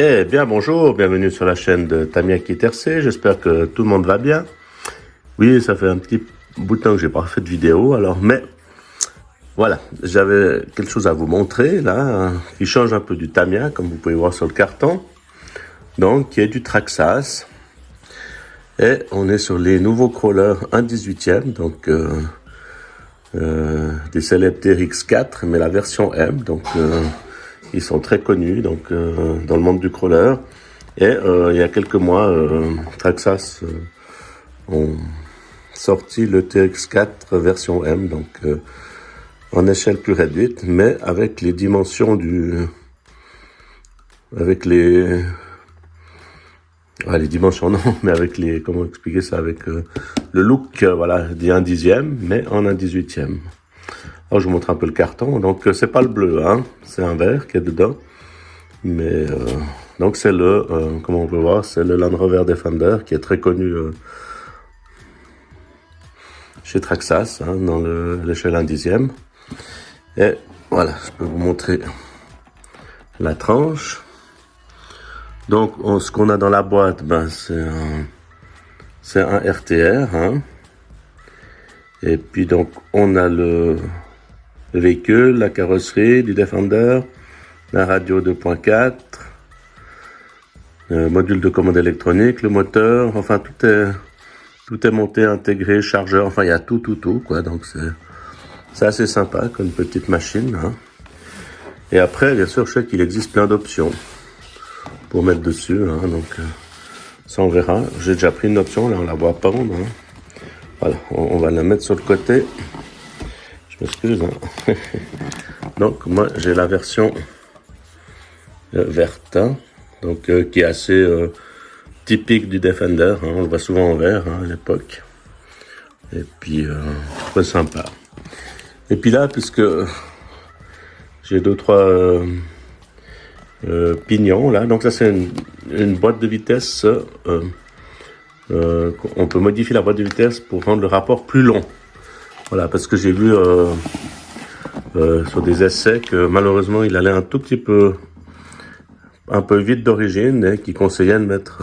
Eh bien, bonjour, bienvenue sur la chaîne de Tamiya Kitercé, j'espère que tout le monde va bien. Oui, ça fait un petit bout de temps que j'ai pas fait de vidéo, mais voilà, j'avais quelque chose à vous montrer, là, qui change un peu du Tamiya, comme vous pouvez voir sur le carton, donc, qui est du Traxxas, et on est sur les nouveaux crawlers 1/18e, donc, des célèbres TRX4, mais la version M, donc, ils sont très connus donc dans le monde du crawler. Et il y a quelques mois, Traxxas ont sorti le TX4 version M, donc en échelle plus réduite, mais avec les dimensions avec les dimensions non, mais avec les, comment expliquer ça, avec le look, voilà, dit 1/10e, mais en 1/18e. Alors je vous montre un peu le carton. Donc c'est pas le bleu, hein, c'est un vert qui est dedans. Mais donc c'est le, comme on peut voir, c'est le Land Rover Defender qui est très connu chez Traxxas, hein, dans l'échelle 1/10e. Et voilà, je peux vous montrer la tranche. Donc ce qu'on a dans la boîte, c'est un RTR, hein. Et puis donc on a le véhicule, la carrosserie du Defender, la radio 2.4, module de commande électronique, le moteur, enfin tout est monté, intégré, chargeur, enfin il y a tout quoi, donc c'est assez sympa comme petite machine, hein. Et après, bien sûr, je sais qu'il existe plein d'options pour mettre dessus, hein, donc ça on verra. J'ai déjà pris une option, là on la voit pas, hein. Voilà, on va la mettre sur le côté. Je m'excuse, hein. Donc moi j'ai la version verte, hein, donc qui est assez typique du Defender, hein, on le voit souvent en vert, hein, à l'époque. Et puis très sympa. Et puis là, puisque j'ai 2-3 pignons là, donc ça c'est une boîte de vitesse. On peut modifier la boîte de vitesse pour rendre le rapport plus long. Voilà, parce que j'ai vu sur des essais que malheureusement il allait un tout petit peu vite d'origine et qui conseillait de mettre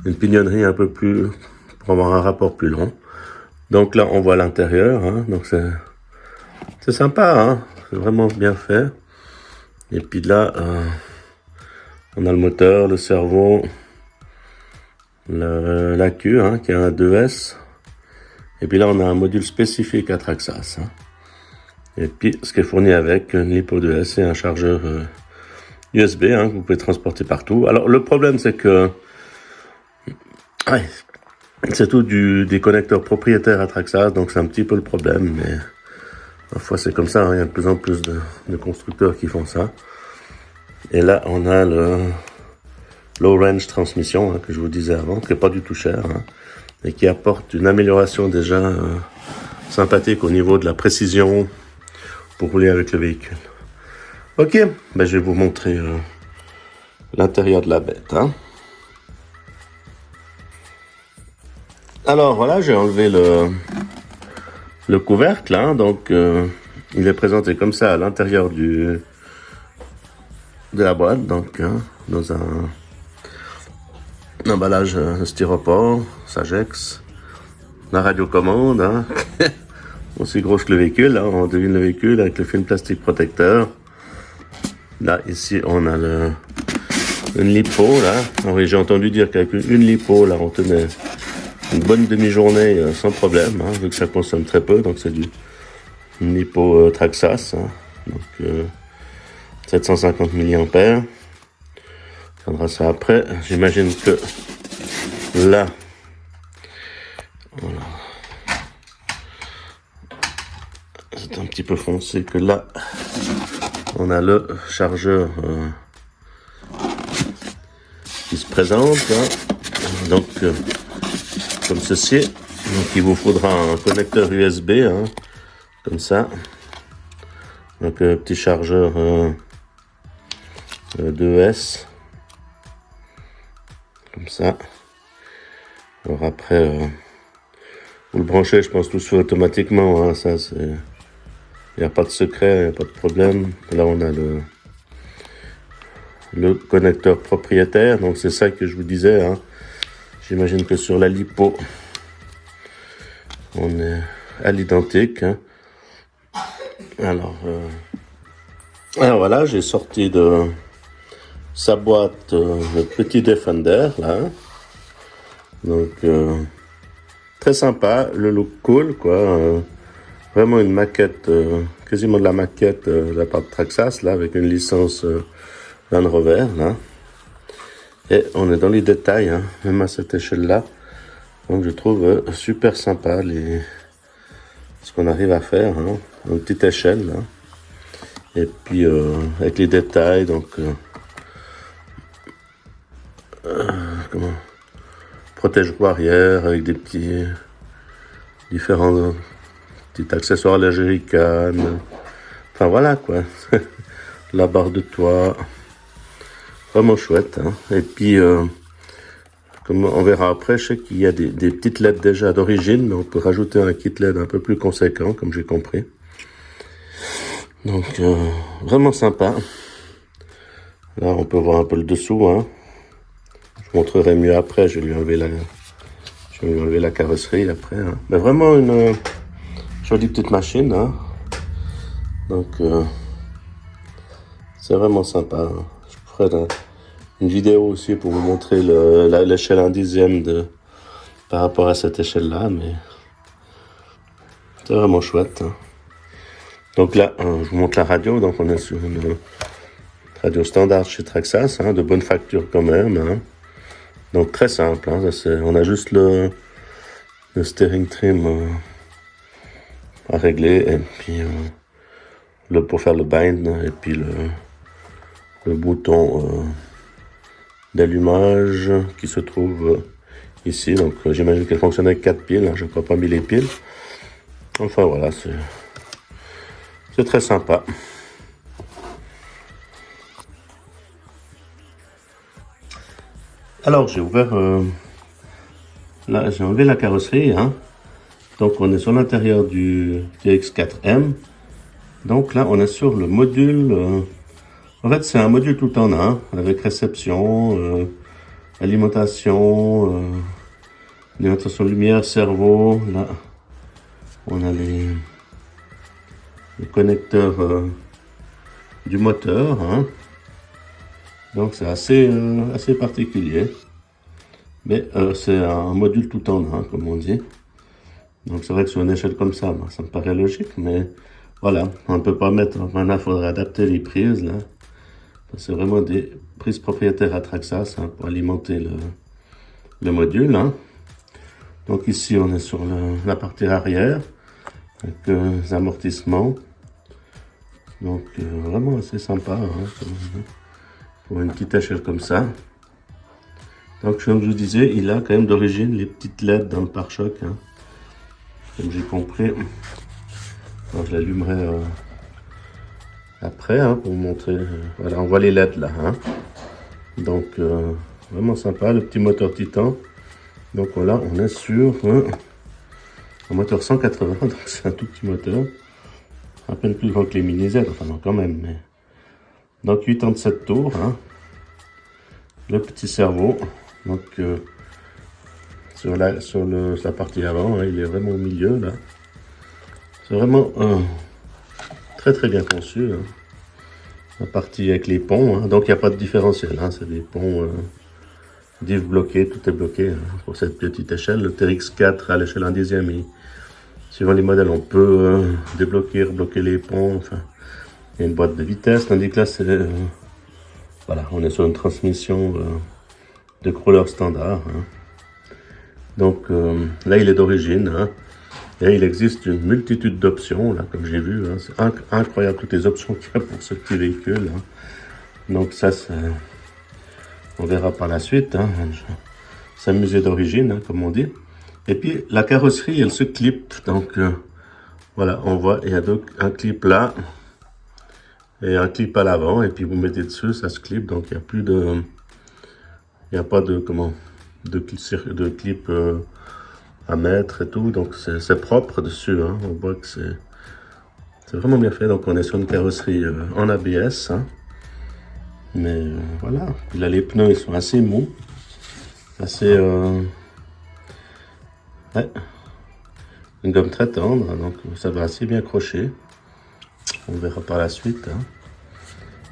une pignonnerie un peu plus, pour avoir un rapport plus long. Donc là on voit l'intérieur, hein, donc c'est sympa, hein, c'est vraiment bien fait. Et puis là on a le moteur, le cerveau, la queue, hein, qui a un 2S. Et puis là on a un module spécifique à Traxxas, hein. Et puis ce qui est fourni avec une lipo 2S et un chargeur USB, hein, que vous pouvez transporter partout. Alors le problème c'est que c'est tout des connecteurs propriétaires à Traxxas, donc c'est un petit peu le problème, mais parfois c'est comme ça, hein, il y a de plus en plus de constructeurs qui font ça. Et là on a le low range transmission, hein, que je vous disais avant, qui est pas du tout cher, hein, et qui apporte une amélioration déjà sympathique au niveau de la précision pour rouler avec le véhicule. Ok, je vais vous montrer l'intérieur de la bête, hein. Alors voilà, j'ai enlevé le couvercle, hein, donc il est présenté comme ça à l'intérieur de la boîte, donc hein, dans un emballage de styropor, Sagex, la radiocommande, hein, aussi grosse que le véhicule, là, on devine le véhicule avec le film plastique protecteur. Là, ici, on a une lipo, là. Oui, j'ai entendu dire qu'avec une lipo, là, on tenait une bonne demi-journée sans problème, hein, vu que ça consomme très peu, donc c'est une lipo Traxxas, hein, donc 750 mAh. On prendra ça après. J'imagine que là, voilà, c'est un petit peu foncé, que là, on a le chargeur qui se présente, hein. Donc comme ceci. Donc il vous faudra un connecteur USB, hein, comme ça. Donc petit chargeur 2S, comme ça. Alors après vous le branchez, je pense tout se fait automatiquement, hein, ça c'est, il n'y a pas de secret, il n'y a pas de problème. Là on a le connecteur propriétaire. Donc c'est ça que je vous disais, hein. J'imagine que sur la lipo, on est à l'identique, hein. Alors voilà, j'ai sorti de sa boîte le petit Defender là. Donc très sympa, le look cool quoi. Vraiment une maquette, quasiment de la maquette de la part de Traxxas là, avec une licence Land Rover là. Et on est dans les détails, hein, même à cette échelle-là. Donc je trouve super sympa ce qu'on arrive à faire, hein, à une petite échelle là. Et puis avec les détails, donc comment, protège-roues arrière avec des différents petits accessoires à la jerrycan. Enfin voilà quoi. La barre de toit. Vraiment chouette, hein. Et puis comme on verra après, je sais qu'il y a des petites LED déjà d'origine, mais on peut rajouter un kit LED un peu plus conséquent, comme j'ai compris. Donc vraiment sympa. Là on peut voir un peu le dessous, hein. Je montrerai mieux après, je vais lui enlever la carrosserie après, hein. Mais vraiment une jolie petite machine, hein. Donc c'est vraiment sympa, hein. Je ferai une vidéo aussi pour vous montrer l'échelle 1/10 par rapport à cette échelle là, mais c'est vraiment chouette, hein. Donc là, je vous montre la radio. Donc on est sur une radio standard chez Traxxas, hein, de bonne facture quand même, hein. Donc très simple, hein, on a juste le steering trim à régler, et puis pour faire le bind, et puis le bouton d'allumage qui se trouve ici. Donc j'imagine qu'elle fonctionne avec 4 piles, hein, je n'ai pas mis les piles. Enfin voilà, c'est très sympa. Alors j'ai ouvert, là j'ai enlevé la carrosserie, hein. Donc on est sur l'intérieur du TX4M. Donc là on est sur le module, en fait c'est un module tout en un, avec réception, alimentation, lumière, cerveau. Là on a les connecteurs du moteur, hein. Donc c'est assez particulier, mais c'est un module tout en un, comme on dit. Donc c'est vrai que sur une échelle comme ça, ça me paraît logique, mais voilà, on ne peut pas mettre, maintenant il faudrait adapter les prises là. C'est vraiment des prises propriétaires à Traxxas, hein, pour alimenter le module, hein. Donc ici on est sur la partie arrière, avec les amortissements. Donc vraiment assez sympa, hein, pour une petite échelle comme ça. Donc comme je vous disais, il a quand même d'origine les petites LED dans le pare-choc, hein, comme j'ai compris. Alors, je l'allumerai après, hein, pour vous montrer. Voilà, on voit les LED là, hein. Donc vraiment sympa, le petit moteur Titan. Donc voilà, on est sur un moteur 180, donc c'est un tout petit moteur, à peine plus grand que les Mini Z, enfin non quand même, mais... Donc 87 tours, hein. Le petit cerveau, donc sur la partie avant, hein, il est vraiment au milieu là. C'est vraiment très très bien conçu, hein. La partie avec les ponts, hein. Donc il n'y a pas de différentiel, hein. C'est des ponts diff bloqués, tout est bloqué, hein, pour cette petite échelle. Le TX4 à l'échelle 1/10, suivant les modèles, on peut débloquer, rebloquer les ponts, enfin. Il y a une boîte de vitesse, tandis que là, voilà, on est sur une transmission de crawler standard, hein. Donc là, il est d'origine, hein, et il existe une multitude d'options, là, comme j'ai vu, hein. C'est incroyable toutes les options qu'il y a pour ce petit véhicule, hein. Donc ça, on verra par la suite, hein. C'est un musée d'origine, hein, comme on dit. Et puis la carrosserie, elle se clip, donc voilà, on voit, il y a donc un clip là, et un clip à l'avant, et puis vous mettez dessus, ça se clip, donc il n'y a pas de clip à mettre et tout, donc c'est propre dessus, hein. On voit que c'est vraiment bien fait. Donc on est sur une carrosserie en ABS, hein. Mais voilà. Puis là, les pneus, ils sont assez mous. Assez... ouais. Une gomme très tendre, donc ça va assez bien accrocher. On verra par la suite. Hein.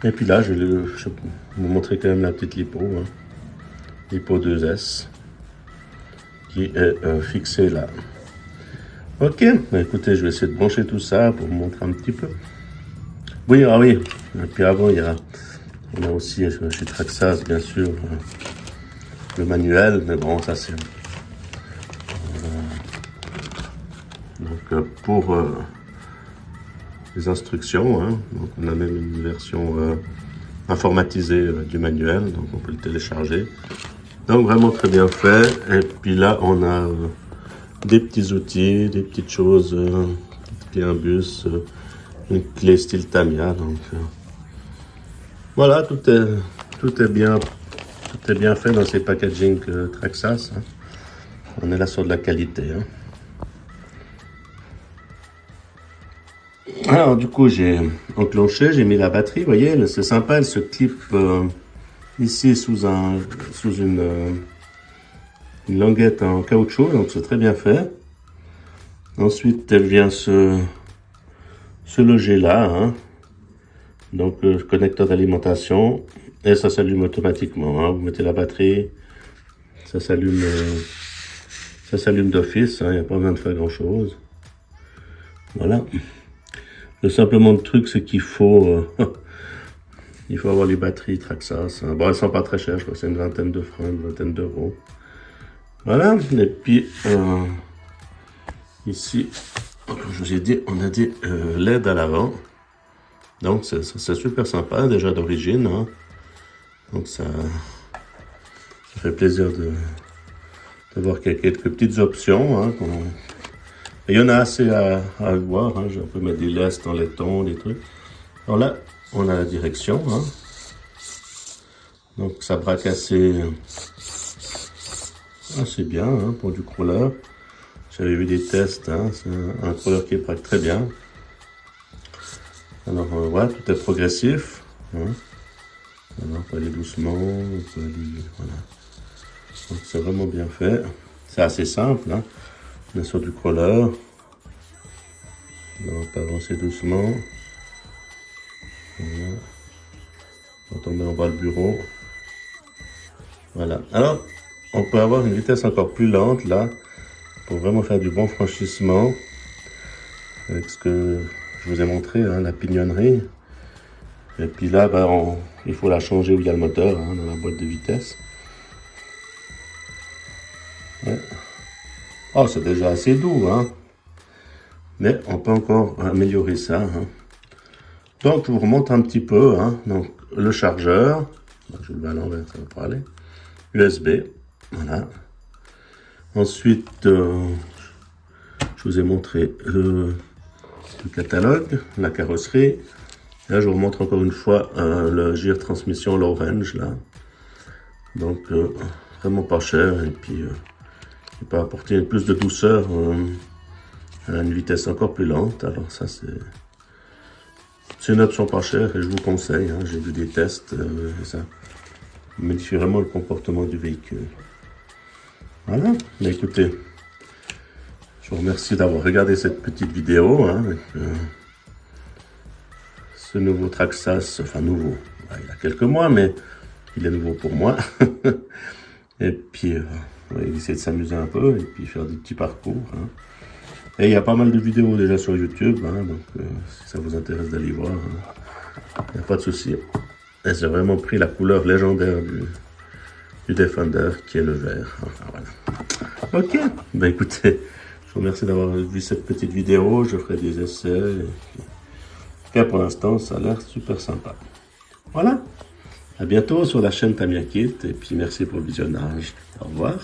Et puis là, je vais vous montrer quand même la petite lipo. Hein. Lipo 2S. Qui est fixée là. Ok, bah, écoutez, je vais essayer de brancher tout ça pour vous montrer un petit peu. Oui, ah oui. Et puis avant, on a aussi chez Traxxas, bien sûr, le manuel. Mais bon, ça c'est... donc pour les instructions, hein, donc on a même une version informatisée du manuel, donc on peut le télécharger. Donc vraiment très bien fait. Et puis là, on a des petits outils, des petites choses, un bus, une clé style Tamiya. Donc voilà, tout est bien fait dans ces packaging Traxxas. Hein. On est là sur de la qualité. Hein. Alors du coup, j'ai enclenché, j'ai mis la batterie. Vous voyez, c'est sympa, elle se clip ici sous une languette en caoutchouc, donc c'est très bien fait. Ensuite, elle vient se loger là, hein. Donc le connecteur d'alimentation, et ça s'allume automatiquement. Hein. Vous mettez la batterie, ça s'allume d'office, hein. Il n'y a pas besoin de faire grand chose. Voilà. Simplement le truc, c'est qu'il faut il faut avoir les batteries Traxxas. Hein. Bon, elles sont pas très chères, je crois que c'est une vingtaine de francs, une vingtaine d'euros. Voilà, et puis ici, comme je vous ai dit, on a des LED à l'avant. Donc c'est super sympa, déjà d'origine. Hein. Donc ça fait plaisir d'avoir quelques petites options. Hein, il y en a assez à voir. Hein. On peut mettre des lestes en laiton, des trucs. Alors là, on a la direction. Hein. Donc ça braque assez bien hein, pour du crawler. J'avais vu des tests. Hein. C'est un crawler qui braque très bien. Alors voilà, tout est progressif. Hein. Alors, on peut aller doucement. On peut aller, voilà. Donc c'est vraiment bien fait. C'est assez simple. Hein. On est sur du crawler. On peut avancer doucement. Voilà. Quand on met en bas le bureau. Voilà. Alors, on peut avoir une vitesse encore plus lente là, pour vraiment faire du bon franchissement. Avec ce que je vous ai montré, hein, la pignonnerie. Et puis là, ben, il faut la changer où il y a le moteur, hein, dans la boîte de vitesse. Ouais. Oh, c'est déjà assez doux, hein. Mais on peut encore améliorer ça. Hein. Donc, je vous remonte un petit peu. Hein. Donc, le chargeur. Je le mets à l'envers, ça va pas aller. USB. Voilà. Ensuite, je vous ai montré le catalogue, la carrosserie. Là, je vous remontre encore une fois le gire transmission low range. Là. Donc, vraiment pas cher. Et puis, il peut apporter plus de douceur à une vitesse encore plus lente. Alors ça, c'est une option pas chère et je vous conseille. Hein, j'ai vu des tests et ça modifie vraiment le comportement du véhicule. Voilà. Mais écoutez, je vous remercie d'avoir regardé cette petite vidéo. Hein, avec, ce nouveau Traxxas, enfin nouveau, il a quelques mois, mais il est nouveau pour moi. Et puis, on va essayer de s'amuser un peu et puis faire des petits parcours. Hein. Et il y a pas mal de vidéos déjà sur YouTube, hein, donc si ça vous intéresse d'aller voir, il n'y a pas de souci. Et j'ai vraiment pris la couleur légendaire du Defender qui est le vert. Enfin, voilà. Ok, ben écoutez, je vous remercie d'avoir vu cette petite vidéo, je ferai des essais. Et pour l'instant, ça a l'air super sympa. Voilà, à bientôt sur la chaîne Tamiya Kit et puis merci pour le visionnage. Au revoir.